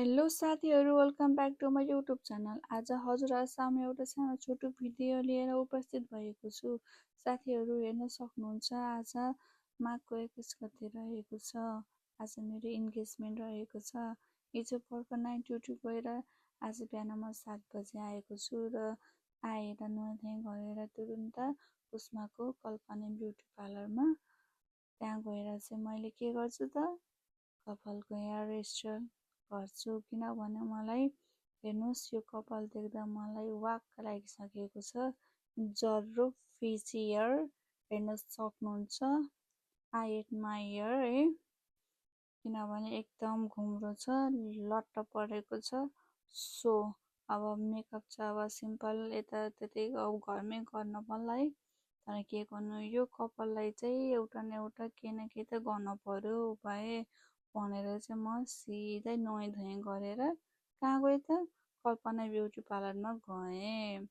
Hello साथीहरू, welcome back to my YouTube channel. आज हजुरहरूसँग एउटा सानो छोटो भिडियो लिएर उपस्थित भएको छु। साथीहरू हेर्न सक्नुहुन्छ, आज माघको 21 गते रहेको छ। आज मेरो इन्गेजमेन्ट रहेको छ। हिजो भर्खर नाइट ड्युटी गएर आज बिहान म 7 बजे आएको छु र आएर नुहाइ गरेर तुरुन्त कुस्माको कल्पना ब्युटी पार्लरमा त्यहाँ गएर चाहिँ मैले के गर्छु त कपालको हेयर स्टाइल गर्छु। किनभने मलाई हेर्नुहोस्, यो कपाल देख्दा मलाई वाक्क लागिसकेको छ। जर्रो फिजी हेयर हेर्न सक्नुहुन्छ। आई एडमायर हेयर है, किनभने एकदम घुम्रो छ, लट्ट परेको छ। सो अब मेकअप चाहिँ अब सिम्पल यतात्यतै घरमै गर्न मलाई, तर के गर्नु, यो कपाललाई चाहिँ एउटा न एउटा केही न केही त गर्नु पर्यो उपाय भनेर चाहिँ म सिधै नुहाइ गरेर कहाँ गएँ त कल्पना ब्युटी पार्लरमा गएँ।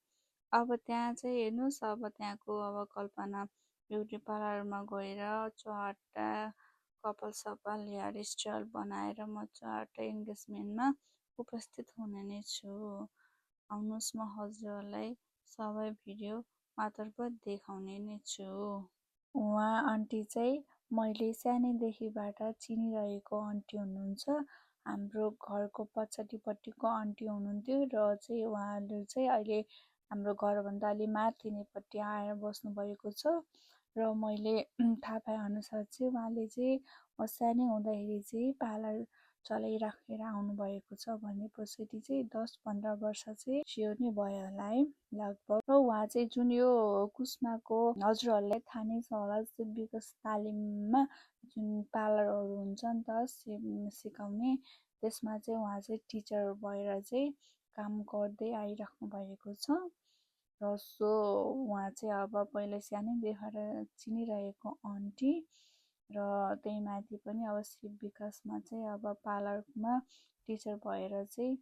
अब त्यहाँ चाहिँ हेर्नुहोस्, अब त्यहाँको अब कल्पना ब्युटी पार्लरमा गएर चट्टा कपाल सपाल हेयर स्टाइल बनाएर म चट्टा इन्गेजमेन्टमा उपस्थित हुने नै छु। आउनुहोस्, म हजुरहरूलाई सबै भिडियो मार्फत देखाउने नै छु। उहाँ आन्टी चाहिँ मैले सानैदेखिबाट चिनिरहेको आन्टी हुनुहुन्छ। हाम्रो घरको पछाडिपट्टिको आन्टी हुनुहुन्थ्यो र चाहिँ उहाँले चाहिँ अहिले हाम्रो घरभन्दा अलि माथिनेपट्टि आएर बस्नुभएको छ। र मैले थाहा पाएअनुसार चाहिँ उहाँले चाहिँ म सानै हुँदाखेरि चाहिँ पार्लर चलाइराखेर आउनुभएको छ भनेपछि चाहिँ 10-15 वर्ष चाहिँ सियो नै भयो होला है लगभग। र उहाँ चाहिँ जुन यो कुस्माको हजुरहरूलाई थाहा नै छ होला, विकास तालिममा जुन पार्लरहरू हुन्छ नि त सिकाउने, त्यसमा चाहिँ उहाँ चाहिँ टिचर भएर चाहिँ काम गर्दै आइराख्नु भएको छ। र सो उहाँ चाहिँ अब पहिला सानैदेखि चिनिरहेको आन्टी र त्यही माथि पनि अब शिव विकासमा चाहिँ अब पार्लरमा टिचर भएर चाहिँ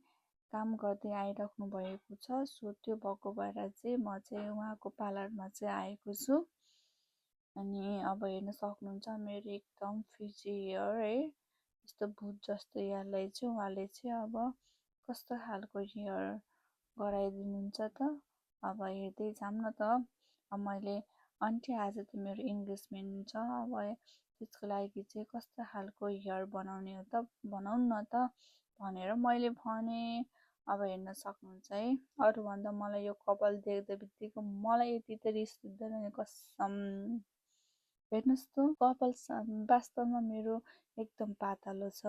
काम गर्दै आइराख्नु भएको छ। सो त्यो भएको भएर चाहिँ म चाहिँ उहाँको पार्लरमा चाहिँ आएको छु। अनि अब हेर्न सक्नुहुन्छ मेरो एकदम फिजी हेयर है, यस्तो भुत जस्तो हेयरलाई चाहिँ उहाँले चाहिँ अब कस्तो खालको हेयर गराइदिनुहुन्छ त, अब हेर्दै जाऊँ न त। अब मैले आन्टी आज त मेरो इन्गेजमेन्ट छ, अब त्यसको लागि चाहिँ कस्तो खालको हेयर बनाउने हो त बनाउनु न त भनेर मैले भने। अब हेर्न सक्नुहुन्छ है, अरूभन्दा मलाई यो कपाल देख्दा बित्तिकै मलाई यति त रिस उठ्दैन नि कसम। हेर्नुहोस् त कपाल वास्तवमा मेरो एकदम पातलो छ,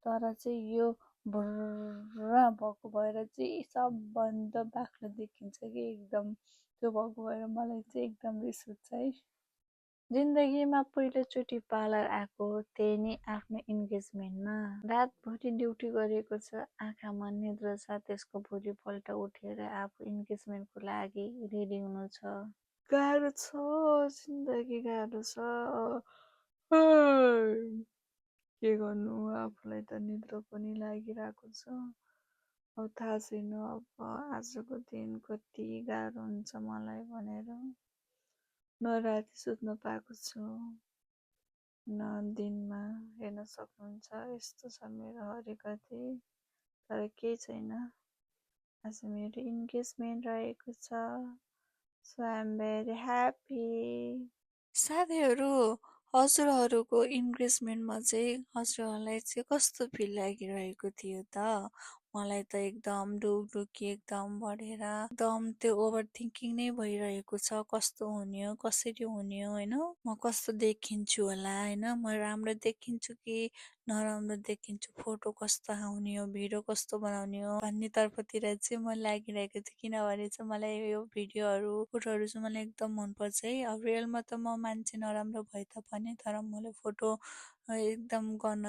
तर चाहिँ यो भुर्रा भएको भएर चाहिँ सबभन्दा बाक्लो देखिन्छ कि एकदम। त्यो भएको भएर मलाई चाहिँ एकदम रिस उठ्छ है। जिन्दगीमा पहिलोचोटि पार्लर आएको, त्यही नि आफ्नो इन्गेजमेन्टमा। रातभरि ड्युटी गरेको छ, आँखामा निद्रा छ, त्यसको भोलिपल्ट उठेर आफू इन्गेजमेन्टको लागि रेडी हुनु छ। गाह्रो छ, जिन्दगी गाह्रो छ। के गर्नु, आफूलाई त निद्रा पनि लागिरहेको छ। अब थाहा छैन अब आजको दिन कति गाह्रो हुन्छ मलाई भनेर। न राति सुत्न पाएको छु न दिनमा। हेर्न सक्नुहुन्छ यस्तो छ मेरो हरिकथी, तर केही छैन, आज मेरो इन्गेजमेन्ट रहेको छ। So I am very happy. साथीहरू, हजुरहरूको इन्गेजमेन्टमा चाहिँ हजुरहरूलाई चाहिँ कस्तो फिल लागिरहेको थियो त? मलाई त एकदम ढुकढुकी एकदम बढेर एकदम त्यो ओभर थिङ्किङ नै भइरहेको छ, कस्तो हुने हो, कसरी हुने हो, होइन म कस्तो देखिन्छु होला, होइन म राम्रो देखिन्छु कि नराम्रो देखिन्छु, फोटो कस्तो आउने हो, भिडियो कस्तो बनाउने हो भन्ने तर्फतिर चाहिँ म लागिरहेको थियो। किनभने चाहिँ मलाई यो भिडियोहरू फोटोहरू चाहिँ मलाई एकदम मनपर्छ है। अब रियलमा त म मान्छे नराम्रो भए तापनि, तर मलाई फोटो एकदम गर्न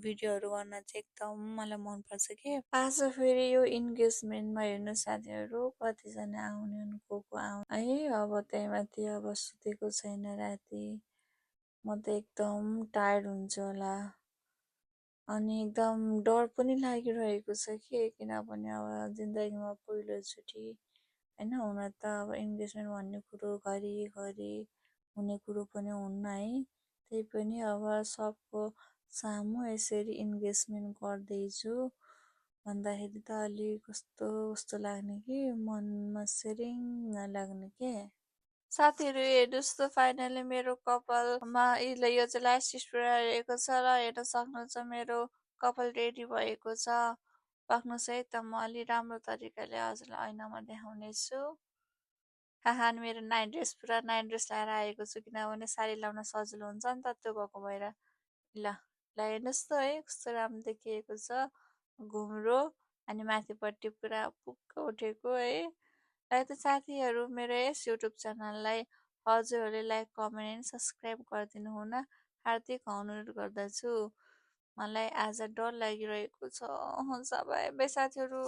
भिडियोहरू गर्न चाहिँ एकदम मलाई मनपर्छ कि। आज फेरि यो इन्गेजमेन्टमा हेर्नु साथीहरू कतिजना आउने को आउने है। अब त्यही माथि अब सुतेको छैन राति, म त एकदम टायर्ड हुन्छु होला। अनि एकदम डर पनि लागिरहेको छ कि, किनभने अब जिन्दगीमा पहिलोचोटि होइन। हुन त अब इन्गेजमेन्ट भन्ने कुरो घरिघरि हुने कुरो पनि हुन्न है। त्यही पनि अब सबको सामु यसरी इन्गेजमेन्ट गर्दैछु भन्दाखेरि त अलि कस्तो कस्तो लाग्ने कि मनमा सेरिङ लाग्ने के। साथीहरू हेर्नुहोस् त फाइनली मेरो कपालमा यो चाहिँ लास्ट स्प्रे रहेको छ र हेर्न सक्नुहुन्छ मेरो कपाल रेडी भएको छ। पाक्नुहोस् है त म अलि राम्रो तरिकाले हजुरलाई ऐनामा देखाउनेछु। हाहा मेरो नाइट ड्रेस पुरा नाइट ड्रेस लगाएर आएको छु किनभने साडी लाउन सजिलो हुन्छ नि त त्यो भएको भएर। ल हेर्नुहोस् त है कस्तो राम्रो देखिएको छ घुम्रो अनि माथिपट्टि पुरा पुक्क उठेको है। र त साथीहरू मेरो यस युट्युब च्यानललाई हजुरहरूले लाइक कमेन्ट एन्ड सब्सक्राइब गरिदिनु हुन हार्दिक अनुरोध गर्दछु। मलाई आज डर लागिरहेको छ। हुन्छ बाई बाई साथीहरू।